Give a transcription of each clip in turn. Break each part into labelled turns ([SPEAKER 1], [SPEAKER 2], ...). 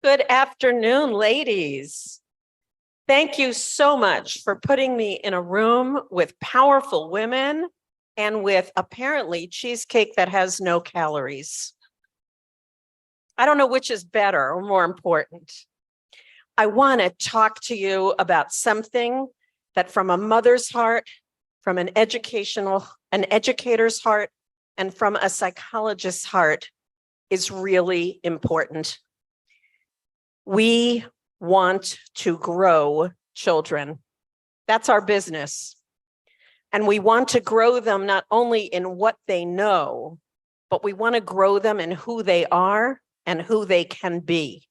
[SPEAKER 1] Good afternoon, ladies. Thank you so much for putting me in a room with powerful women and with apparently cheesecake that has no calories. I don't know which is better or more important. I want to talk to you about something that from a mother's heart, from an educator's heart, and from a psychologist's heart is really important. We want to grow children. That's our business. And we want to grow them not only in what they know, but we want to grow them in who they are and who they can be.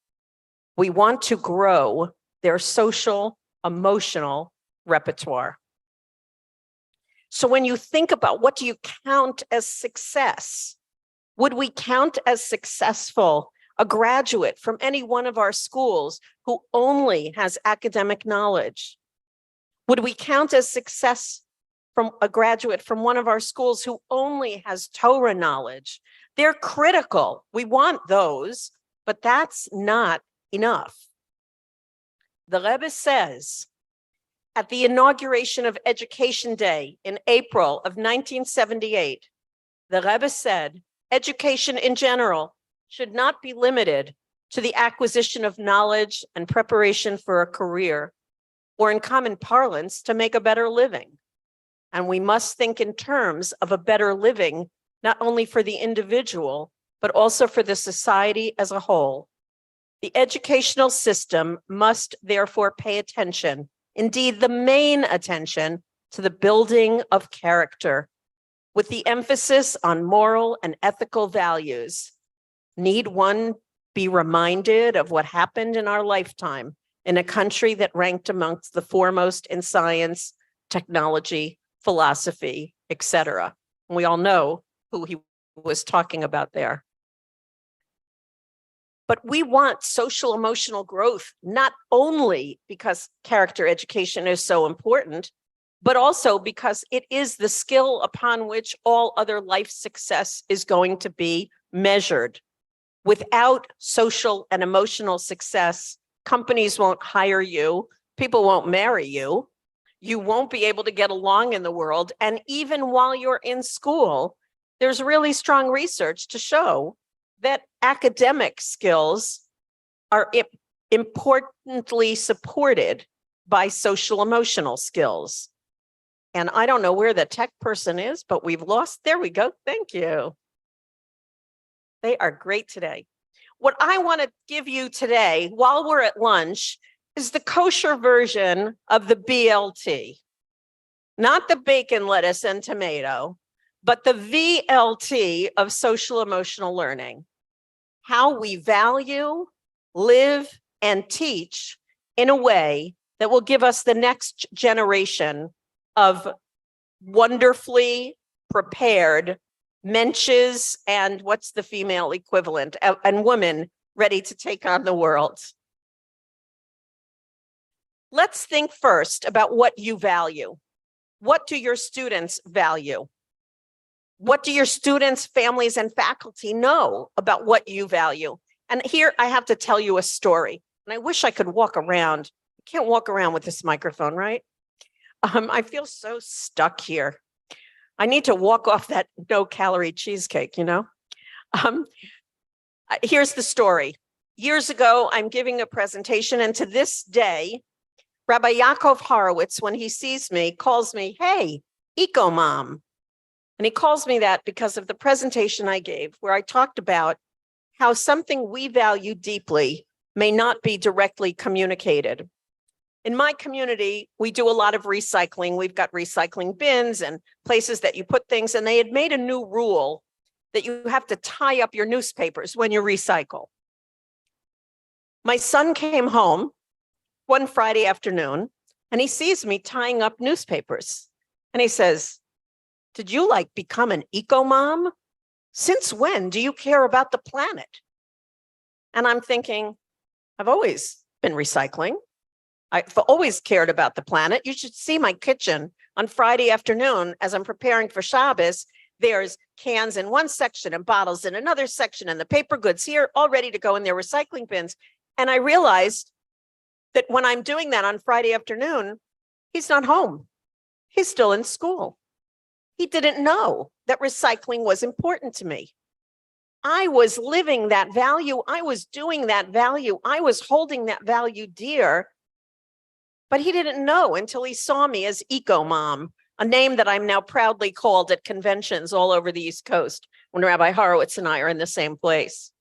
[SPEAKER 1] We want to grow their social, emotional repertoire. So when you think about what do you count as success, would we count as successful a graduate from any one of our schools who only has academic knowledge? Would we count as success from a graduate from one of our schools who only has Torah knowledge? They're critical. We want those, but that's not enough. The Rebbe says at the inauguration of Education Day in April of 1978, the Rebbe said, education in general should not be limited to the acquisition of knowledge and preparation for a career, or in common parlance, to make a better living. And we must think in terms of a better living, not only for the individual, but also for the society as a whole. The educational system must therefore pay attention, indeed the main attention, to the building of character, with the emphasis on moral and ethical values. Need one be reminded of what happened in our lifetime in a country that ranked amongst the foremost in science, technology, philosophy, etc. We all know who he was talking about there. But we want social emotional growth, not only because character education is so important, but also because it is the skill upon which all other life success is going to be measured. Without social and emotional success, companies won't hire you, people won't marry you, you won't be able to get along in the world. And even while you're in school, there's really strong research to show that academic skills are importantly supported by social emotional skills. And I don't know where the tech person is, but we've lost, there we go, thank you. They are great today. What I want to give you today, while we're at lunch, is the kosher version of the BLT. Not the bacon, lettuce, and tomato, but the VLT of social emotional learning. How we value, live, and teach in a way that will give us the next generation of wonderfully prepared mensches and what's the female equivalent, and women ready to take on the world. Let's think first about what you value. What do your students value? What do your students, families, and faculty know about what you value? And here I have to tell you a story. And I wish I could walk around. I can't walk around with this microphone, right? I feel so stuck here. I need to walk off that no-calorie cheesecake, you know? Here's the story. Years ago, I'm giving a presentation, and to this day, Rabbi Yaakov Horowitz, when he sees me, calls me, hey, Eco Mom. And he calls me that because of the presentation I gave, where I talked about how something we value deeply may not be directly communicated. In my community, we do a lot of recycling. We've got recycling bins and places that you put things, and they had made a new rule that you have to tie up your newspapers when you recycle. My son came home one Friday afternoon, and he sees me tying up newspapers. And he says, did you become an eco mom? Since when do you care about the planet? And I'm thinking, I've always been recycling. I've always cared about the planet. You should see my kitchen on Friday afternoon as I'm preparing for Shabbos. There's cans in one section and bottles in another section and the paper goods here all ready to go in their recycling bins. And I realized that when I'm doing that on Friday afternoon, he's not home. He's still in school. He didn't know that recycling was important to me. I was living that value. I was doing that value. I was holding that value dear. But he didn't know until he saw me as Eco Mom, a name that I'm now proudly called at conventions all over the East Coast when Rabbi Horowitz and I are in the same place.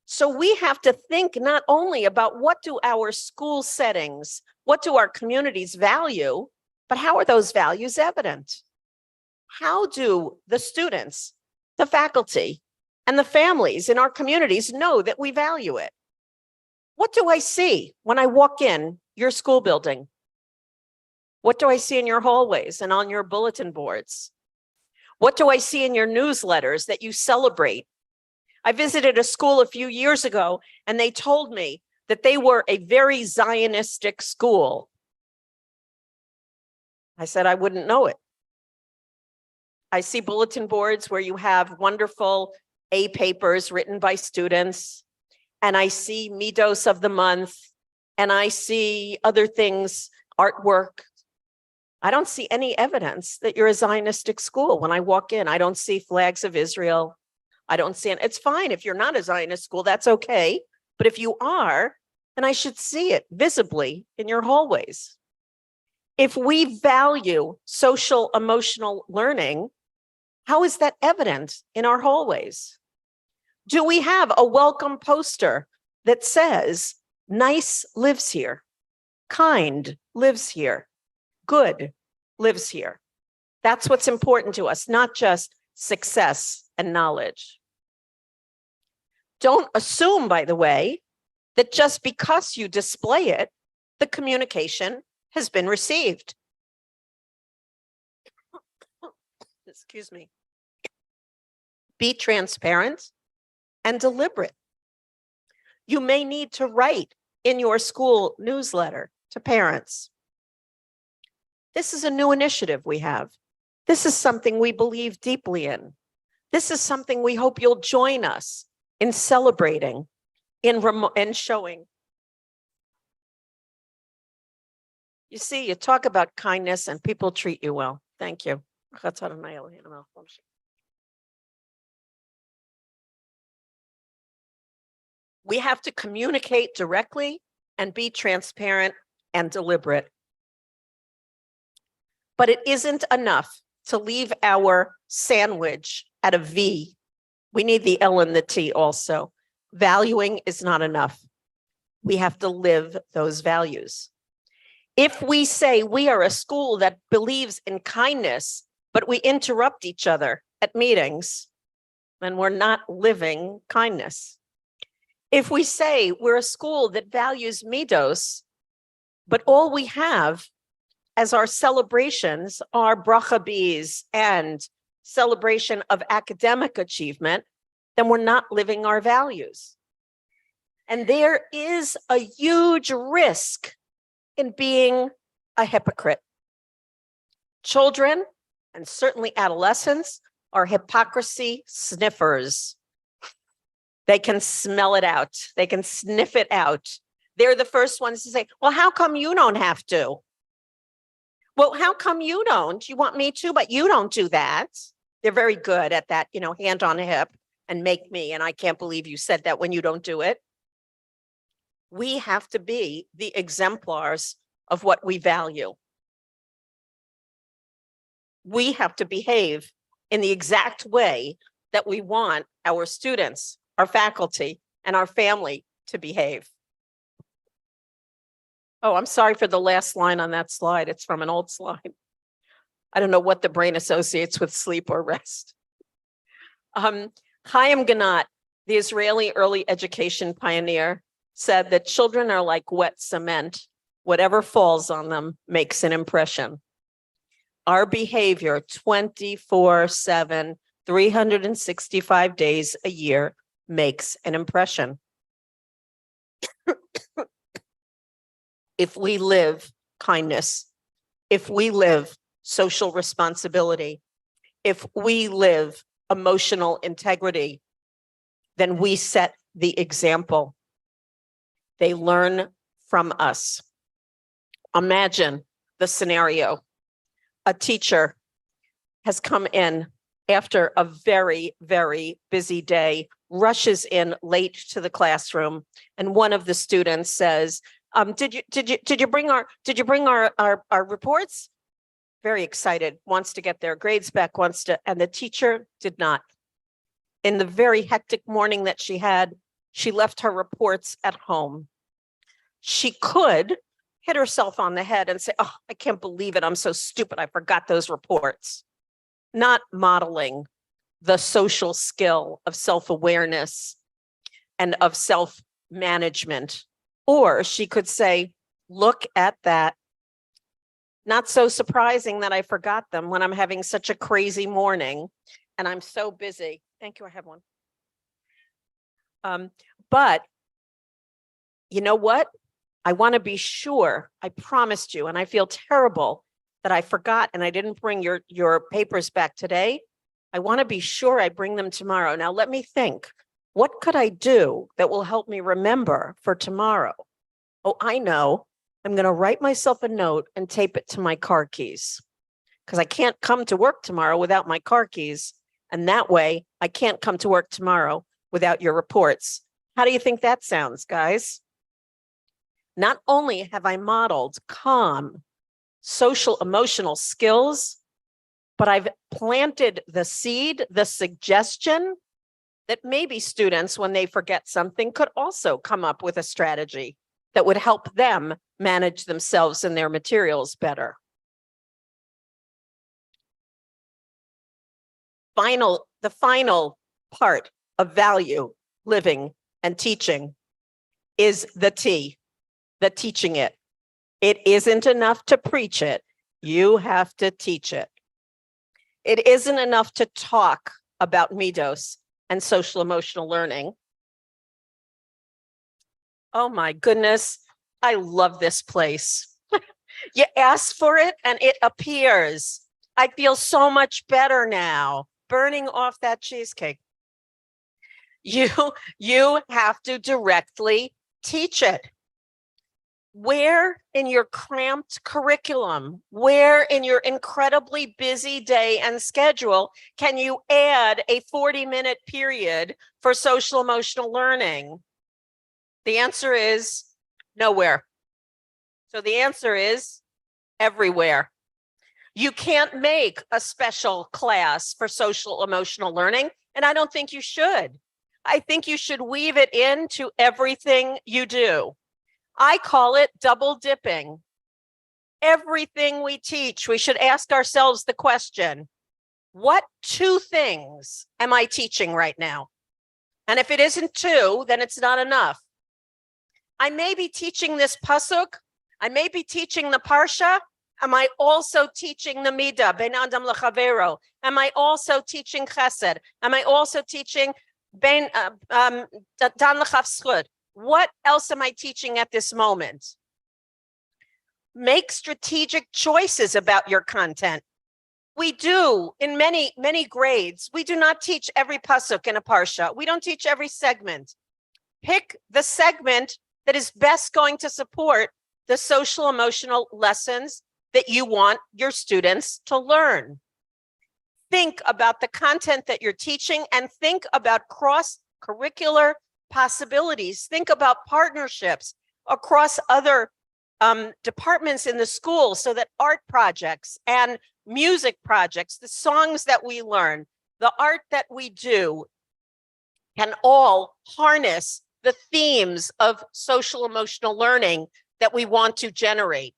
[SPEAKER 1] So we have to think not only about what do our school settings, what do our communities value, but how are those values evident? How do the students, the faculty, and the families in our communities know that we value it? What do I see when I walk in your school building? What do I see in your hallways and on your bulletin boards? What do I see in your newsletters that you celebrate? I visited a school a few years ago, and they told me that they were a very Zionistic school. I said, I wouldn't know it. I see bulletin boards where you have wonderful A papers written by students, and I see Midos of the month, and I see other things, artwork. I don't see any evidence that you're a Zionistic school. When I walk in, I don't see flags of Israel. I don't see it. It's fine if you're not a Zionist school, that's okay. But if you are, then I should see it visibly in your hallways. If we value social emotional learning, how is that evident in our hallways? Do we have a welcome poster that says, nice lives here, kind lives here, good lives here? That's what's important to us, not just success and knowledge. Don't assume, by the way, that just because you display it, the communication has been received. Excuse me. Be transparent and deliberate. You may need to write in your school newsletter to parents. This is a new initiative we have. This is something we believe deeply in. This is something we hope you'll join us in celebrating, in showing. You see, you talk about kindness and people treat you well. Thank you. We have to communicate directly and be transparent and deliberate. But it isn't enough to leave our sandwich at a V. We need the L and the T also. Valuing is not enough. We have to live those values. If we say we are a school that believes in kindness, but we interrupt each other at meetings, then we're not living kindness. If we say we're a school that values midos, but all we have as our celebrations are bracha bees and celebration of academic achievement, then we're not living our values. And there is a huge risk in being a hypocrite. Children, and certainly adolescents, are hypocrisy sniffers. They can smell it out. They can sniff it out. They're the first ones to say, well, how come you don't have to? Well, how come you don't? You want me to, but you don't do that. They're very good at that, hand on hip and make me, and I can't believe you said that when you don't do it. We have to be the exemplars of what we value. We have to behave in the exact way that we want our students, our faculty, and our family to behave. Oh, I'm sorry for the last line on that slide. It's from an old slide. I don't know what the brain associates with sleep or rest. Chaim Ganat, the Israeli early education pioneer, said that children are like wet cement. Whatever falls on them makes an impression. Our behavior 24/7, 365 days a year makes an impression. If we live kindness, if we live social responsibility, if we live emotional integrity, then we set the example. They learn from us. Imagine the scenario. A teacher has come in after a very, very busy day, rushes in late to the classroom, and one of the students says, did you bring our reports? Very excited, wants to get their grades back, and the teacher did not. In the very hectic morning that she had, she left her reports at home. She could hit herself on the head and say, oh, I can't believe it. I'm so stupid. I forgot those reports. Not modeling the social skill of self-awareness and of self-management. Or she could say, look at that. Not so surprising that I forgot them when I'm having such a crazy morning and I'm so busy. Thank you, I have one. But you know what? I want to be sure, I promised you, and I feel terrible that I forgot and I didn't bring your papers back today. I want to be sure I bring them tomorrow. Now let me think, what could I do that will help me remember for tomorrow? Oh, I know. I'm going to write myself a note and tape it to my car keys because I can't come to work tomorrow without my car keys. And that way I can't come to work tomorrow without your reports. How do you think that sounds, guys? Not only have I modeled calm, social, emotional skills, but I've planted the seed, the suggestion that maybe students, when they forget something, could also come up with a strategy that would help them manage themselves and their materials better. The final part of value, living, and teaching is the T, the teaching it. It isn't enough to preach it. You have to teach it. It isn't enough to talk about Midos and social emotional learning. Oh my goodness, I love this place. You ask for it and it appears. I feel so much better now, burning off that cheesecake. You have to directly teach it. Where in your cramped curriculum, where in your incredibly busy day and schedule can you add a 40-minute period for social emotional learning? The answer is nowhere. So the answer is everywhere. You can't make a special class for social emotional learning, and I don't think you should. I think you should weave it into everything you do. I call it double dipping. Everything we teach, we should ask ourselves the question, what two things am I teaching right now? And if it isn't two, then it's not enough. I may be teaching this pasuk. I may be teaching the parsha. Am I also teaching the midah, ben adam lechavero? Am I also teaching chesed? Am I also teaching ben dan lechav zchut? What else am I teaching at this moment? Make strategic choices about your content. We do in many, many grades. We do not teach every pasuk in a parsha. We don't teach every segment. Pick the segment that is best going to support the social emotional lessons that you want your students to learn. Think about the content that you're teaching and think about cross-curricular possibilities. Think about partnerships across other departments in the school so that art projects and music projects, the songs that we learn, the art that we do can all harness the themes of social emotional learning that we want to generate.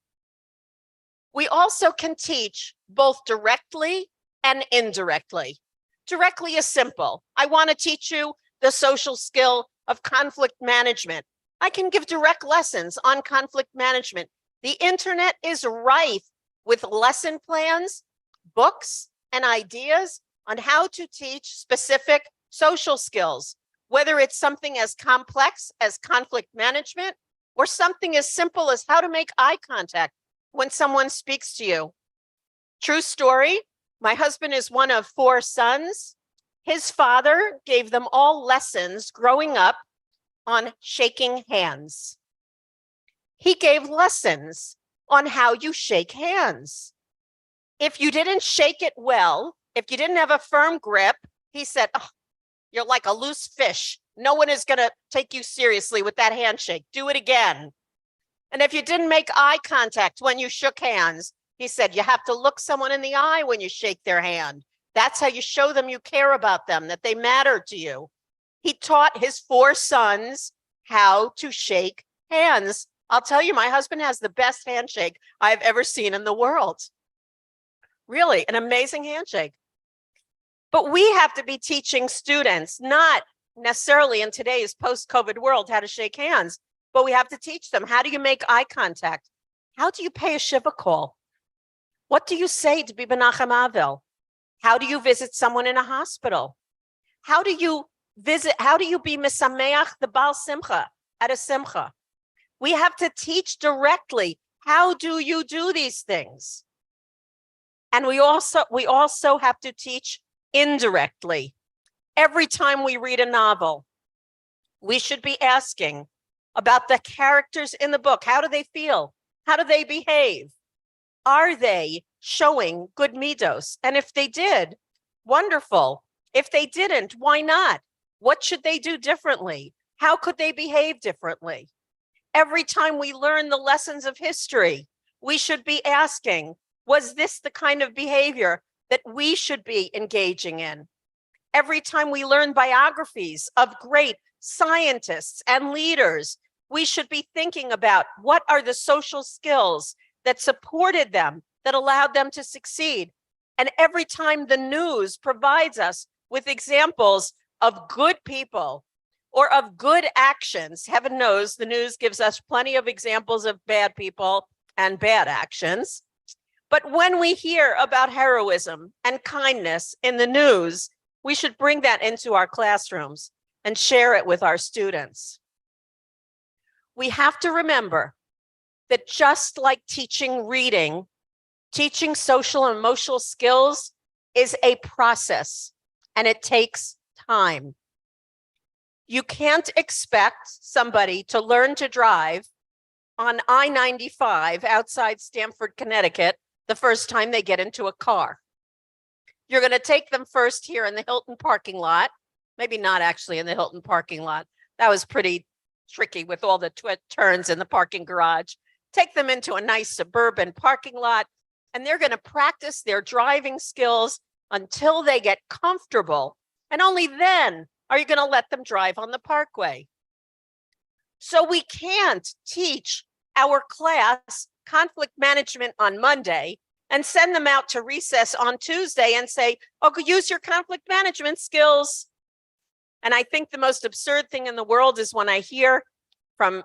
[SPEAKER 1] We also can teach both directly and indirectly. Directly is simple. I want to teach you the social skill of conflict management. I can give direct lessons on conflict management. The internet is rife with lesson plans, books, and ideas on how to teach specific social skills, whether it's something as complex as conflict management or something as simple as how to make eye contact when someone speaks to you. True story, my husband is one of 4 sons. His father gave them all lessons growing up on shaking hands. He gave lessons on how you shake hands. If you didn't shake it well, if you didn't have a firm grip, he said, oh, you're like a loose fish. No one is going to take you seriously with that handshake. Do it again. And if you didn't make eye contact when you shook hands, he said, you have to look someone in the eye when you shake their hand. That's how you show them you care about them, that they matter to you. He taught his 4 sons how to shake hands. I'll tell you, my husband has the best handshake I've ever seen in the world. Really, an amazing handshake. But we have to be teaching students, not necessarily in today's post-COVID world, how to shake hands, but we have to teach them, how do you make eye contact? How do you pay a shiva call? What do you say to be Benachem Avel? How do you visit someone in a hospital? How do you be Misameach the Baal Simcha at a Simcha? We have to teach directly, how do you do these things? And we also have to teach indirectly. Every time we read a novel, we should be asking about the characters in the book. How do they feel? How do they behave? Are they showing good midos? And if they did, wonderful. If they didn't, why not? What should they do differently? How could they behave differently? Every time we learn the lessons of history, we should be asking, was this the kind of behavior that we should be engaging in? Every time we learn biographies of great scientists and leaders, we should be thinking about what are the social skills that supported them, that allowed them to succeed. And every time the news provides us with examples of good people or of good actions, heaven knows the news gives us plenty of examples of bad people and bad actions. But when we hear about heroism and kindness in the news, we should bring that into our classrooms and share it with our students. We have to remember that just like teaching reading, teaching social and emotional skills is a process and it takes time. You can't expect somebody to learn to drive on I-95 outside Stamford, Connecticut, the first time they get into a car. You're going to take them first here in the Hilton parking lot, maybe not actually in the Hilton parking lot. That was pretty tricky with all the turns in the parking garage. Take them into a nice suburban parking lot, and they're going to practice their driving skills until they get comfortable. And only then are you going to let them drive on the parkway. So we can't teach our class conflict management on Monday and send them out to recess on Tuesday and say, oh, use your conflict management skills. And I think the most absurd thing in the world is when I hear from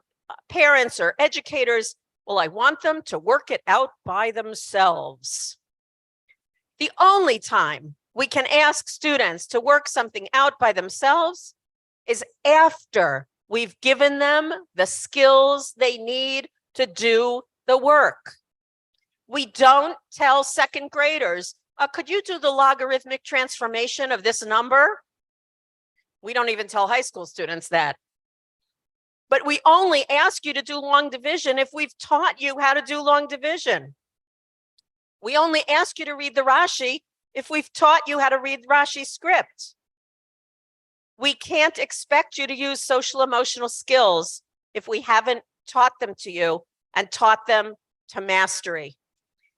[SPEAKER 1] parents or educators, well, I want them to work it out by themselves. The only time we can ask students to work something out by themselves is after we've given them the skills they need to do the work. We don't tell second graders, could you do the logarithmic transformation of this number? We don't even tell high school students that. But we only ask you to do long division if we've taught you how to do long division. We only ask you to read the Rashi if we've taught you how to read Rashi's script. We can't expect you to use social emotional skills if we haven't taught them to you and taught them to mastery.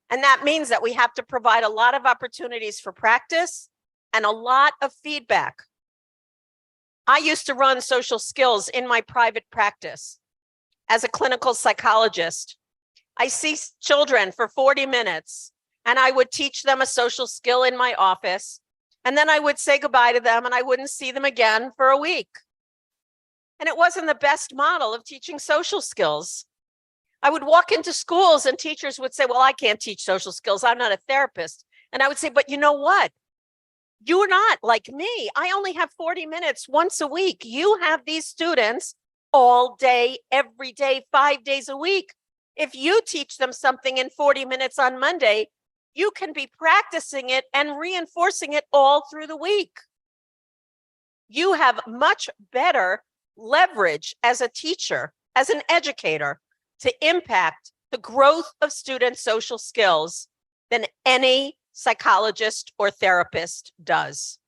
[SPEAKER 1] And that means that we have to provide a lot of opportunities for practice and a lot of feedback. I used to run social skills in my private practice. As a clinical psychologist, I see children for 40 minutes and I would teach them a social skill in my office. And then I would say goodbye to them and I wouldn't see them again for a week. And it wasn't the best model of teaching social skills. I would walk into schools and teachers would say, well, I can't teach social skills. I'm not a therapist. And I would say, but you know what? You're not like me. I only have 40 minutes once a week. You have these students all day, every day, 5 days a week. If you teach them something in 40 minutes on Monday, you can be practicing it and reinforcing it all through the week. You have much better leverage as a teacher, as an educator, to impact the growth of students' social skills than any psychologist or therapist does.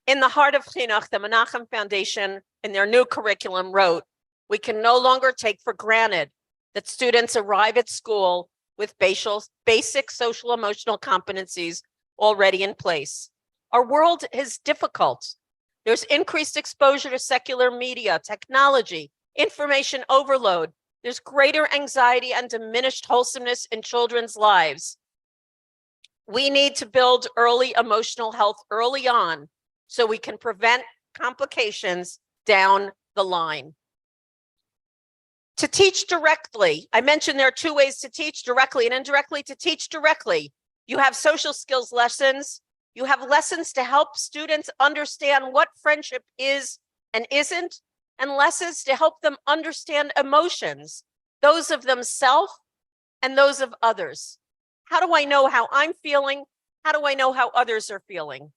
[SPEAKER 1] In the heart of Chinuch, the Menachem Foundation, in their new curriculum, wrote, "We can no longer take for granted that students arrive at school with basic social emotional competencies already in place. Our world is difficult. There's increased exposure to secular media, technology, information overload. There's greater anxiety and diminished wholesomeness in children's lives. We need to build early emotional health early on so we can prevent complications down the line." To teach directly, I mentioned there are two ways to teach: directly and indirectly. To teach directly, you have social skills lessons. You have lessons to help students understand what friendship is and isn't, and lessons to help them understand emotions, those of themselves and those of others. How do I know how I'm feeling? How do I know how others are feeling?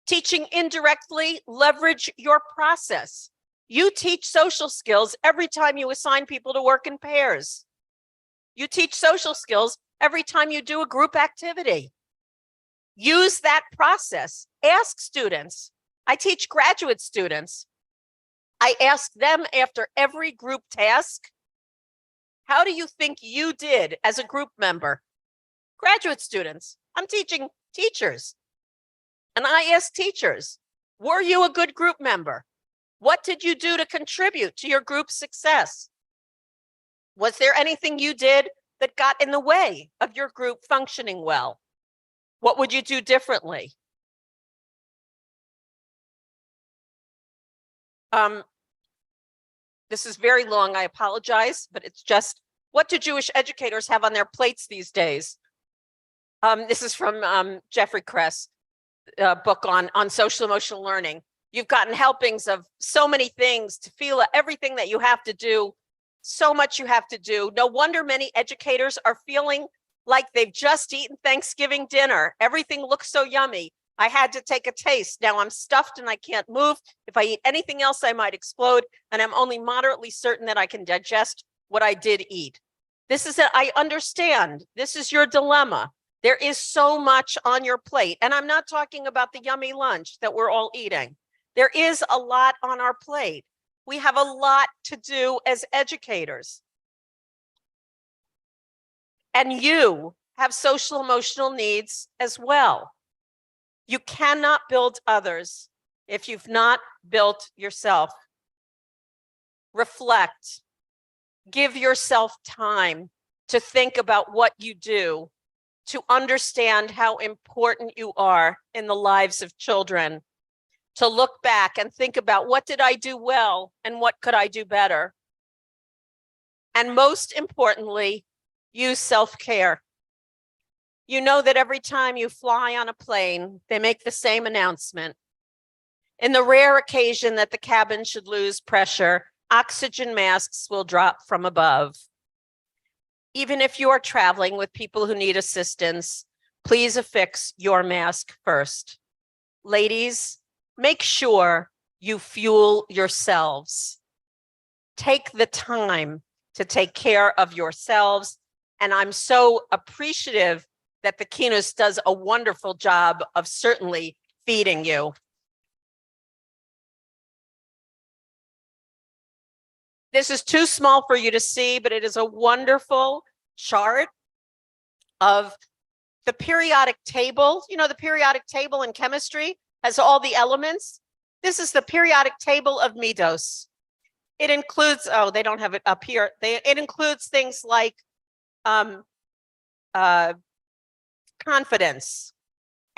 [SPEAKER 1] Teaching indirectly, leverage your process. You teach social skills every time you assign people to work in pairs. You teach social skills every time you do a group activity. Use that process. Ask students. I teach graduate students. I ask them after every group task, how do you think you did as a group member? Graduate students, I'm teaching teachers. And I ask teachers, were you a good group member? What did you do to contribute to your group's success? Was there anything you did that got in the way of your group functioning well? What would you do differently? This is very long, I apologize, but it's just, what do Jewish educators have on their plates these days? This is from Jeffrey Kress, book on social emotional learning. You've gotten helpings of so many things, to feel everything that you have to do, so much you have to do. No wonder many educators are feeling like they've just eaten Thanksgiving dinner. Everything looks so yummy. I had to take a taste. Now I'm stuffed and I can't move. If I eat anything else, I might explode. And I'm only moderately certain that I can digest what I did eat. This is I understand. This is your dilemma. There is so much on your plate. And I'm not talking about the yummy lunch that we're all eating. There is a lot on our plate. We have a lot to do as educators. And you have social emotional needs as well. You cannot build others if you've not built yourself. Reflect. Give yourself time to think about what you do, to understand how important you are in the lives of children, to look back and think about, what did I do well and what could I do better? And most importantly, use self-care. You know that every time you fly on a plane, they make the same announcement. In the rare occasion that the cabin should lose pressure, oxygen masks will drop from above. Even if you are traveling with people who need assistance, please affix your mask first. Ladies, make sure you fuel yourselves. Take the time to take care of yourselves. And I'm so appreciative that the Kinus does a wonderful job of certainly feeding you. This is too small for you to see, but it is a wonderful chart of the periodic table. You know, the periodic table in chemistry has all the elements. This is the periodic table of Midos. It includes, oh, they don't have it up here. It includes things like confidence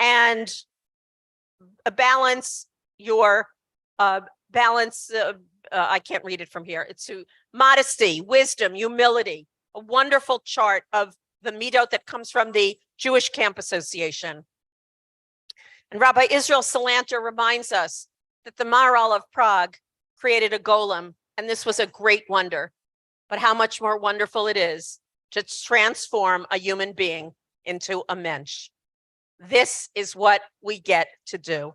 [SPEAKER 1] and balance your I can't read it from here. It's modesty, wisdom, humility, a wonderful chart of the midot that comes from the Jewish Camp Association. And Rabbi Israel Salanter reminds us that the Maharal of Prague created a golem, and this was a great wonder. But how much more wonderful it is to transform a human being into a mensch. This is what we get to do.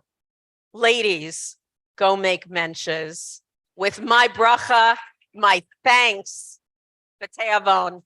[SPEAKER 1] Ladies, go make mensches. with my bracha, my thanks, B'te'avon.